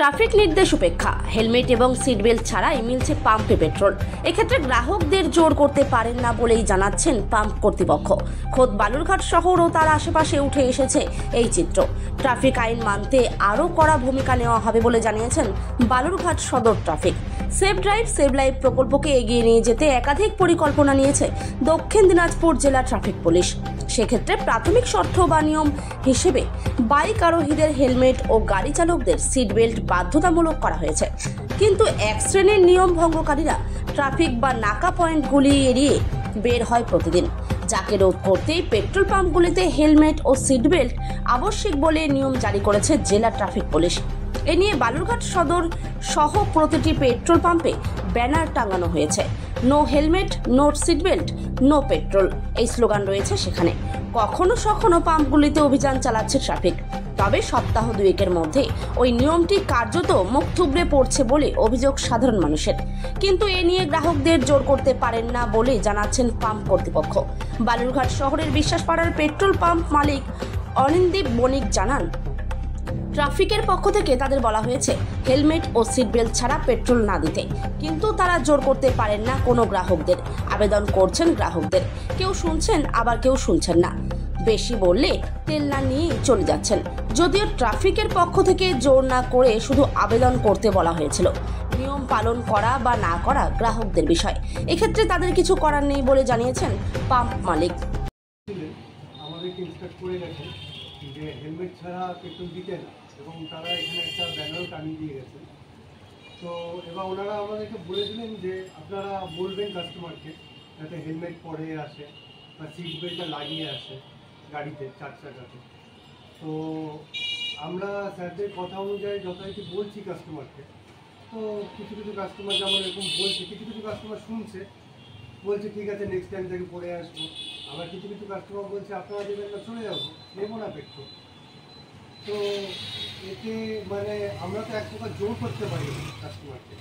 Traffic নির্দেশ উপেক্ষা, helmet এবং সিট বেল্ট ছাড়াই মিলছে পাম্পে পেট্রোল। এক্ষেত্রে গ্রাহকদের জোর করতে পারেন না বলেই জানাচ্ছেন পাম্প কর্তৃপক্ষ। খোদ বালুরঘাট শহর ও তার আশেপাশে উঠে এসেছে এই চিত্র। ট্রাফিক আইন মানতে আরও কড়া ভূমিকা নেওয়া হবে বলে জানিয়েছেন বালুরঘাট সদর traffic. Save drive save life প্রকল্পকে এগিয়ে নিয়ে যেতে একাধিক পরিকল্পনা নিয়েছে দক্ষিণ দিনাজপুর জেলা ট্রাফিক পুলিশ। সেক্ষেত্রে প্রাথমিক শর্ত বা নিয়ম হিসেবে বাইক আরোহীদের হেলমেট ও গাড়ি চালকদের সিট বেল্ট বাধ্যতামূলক করা হয়েছে। কিন্তু এক শ্রেণীর নিয়ম ভঙ্গকারীরা ট্রাফিক বা নাকা পয়েন্টগুলি এড়িয়ে বের হয় প্রতিদিন, যাকে রোধ করতেই পেট্রোল পাম্পগুলিতে হেলমেট ও সিট বেল্ট আবশ্যিক বলে নিয়ম জারি করেছে জেলা ট্রাফিক পুলিশ। এ নিয়ে বালুরঘাট সদর সহ প্রতিটি পেট্রোল পাম্পে ব্যানার টাঙানো হয়েছে। No helmet, no seat belt, no petrol, এই স্লোগান রয়েছে সেখানে। কখনো কখনো পাম্পগুলিতে অভিযান চালাচ্ছে ট্রাফিক, তবে সপ্তাহ দুয়েকের মধ্যে ওই নিয়মটি কার্যত মুখ থুবড়ে পড়ছে বলে অভিযোগ সাধারণ মানুষের। কিন্তু এ নিয়ে গ্রাহকদের জোর করতে পারেন না বলে জানাচ্ছেন পাম্প কর্তৃপক্ষ। বালুরঘাট শহরের বিশ্বাসপাড়ার পেট্রোল পাম্প মালিক অনিন্দীপ বণিক জানান, ট্রাফিকের পক্ষ থেকে তাদের বলা হয়েছে হেলমেট ও সিট বেল্ট ছাড়া পেট্রোল না দিতে, কিন্তু তারা জোর করতে পারেন না কোনো গ্রাহকদের। আবেদন করছেন গ্রাহকদের, কেউ শুনছেন আবার কেউ শুনছেন না। বেশি বললে তেল না নিয়েই চলে যাচ্ছেন। যদিও ট্রাফিকের পক্ষ থেকে জোর না করে শুধু আবেদন করতে বলা হয়েছিল। নিয়ম পালন করা বা না করা গ্রাহকদের বিষয়, এক্ষেত্রে তাদের কিছু করার নেই বলে জানিয়েছেন পাম্প মালিক। আমাদেরকে ইনস্ট্রাক্ট করে গেছেন যে হেলমেট ছাড়া পেট্রোল দিতে না, এবং তারা এখানে একটা ব্যানারও টানিয়ে দিয়ে গেছেন। তো এবার ওনারা আমাদেরকে বলেছিলেন যে আপনারা বলবেন কাস্টমারকে যাতে হেলমেট পরে আসে বা সিট বেল্টটা লাগিয়ে আসে গাড়িতে, চার চাকাতে। তো আমরা স্যারদের কথা অনুযায়ী যথারীতি বলছি কাস্টমারকে। তো কিছু কিছু কাস্টমার যেমন এরকম বলছে, কিছু কিছু কাস্টমার শুনছে, বলছে ঠিক আছে নেক্সট টাইম থেকে পরে আসবো। আবার কিছু কিছু কাস্টমার বলছে আপনারা দেবেন না, চলে যাবো, নেবো না পেট্রোল। তো এতে মানে আমরা তো এক প্রকার জোর করতে পারি কাস্টমারকে,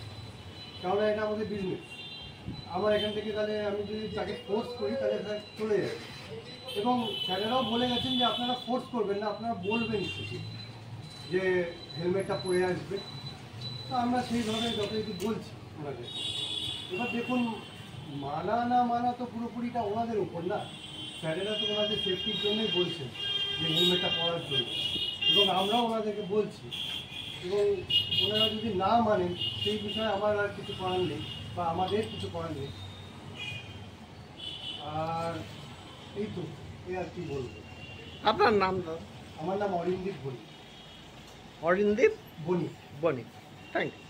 কারণ এটা আমাদের বিজনেস। আমার এখান থেকে তাহলে আমি যদি তাকে ফোর্স করি তাহলে স্যার চলে যাবে। এবং স্যারেরাও বলে গেছেন যে আপনারা ফোর্স করবেন না, আপনারা বলবেন শুধু যে হেলমেটটা পরে আসবে। তো আমরা সেইভাবে যথারীতি বলছি ওনাদের। এবার দেখুন, মানা না মানা তো পুরোপুরিটা ওনাদের উপর না। স্যারেরা তো ওনাদের সেফটির জন্যই বলছেন যে হেলমেটটা পরার জন্য, এবং আমরাও ওনাদেরকে বলছি। এবং ওনারা যদি না মানেন সেই বিষয়ে আমার আর কিছু করার নেই, বা আমাদের কিছু করার নেই। আর এই তো, এই আর কি বলবো। আপনার নাম? আমার নাম অরিন্দীপ বণিক। অরিন্দীপ বণিক। বণিক, থ্যাংক ইউ।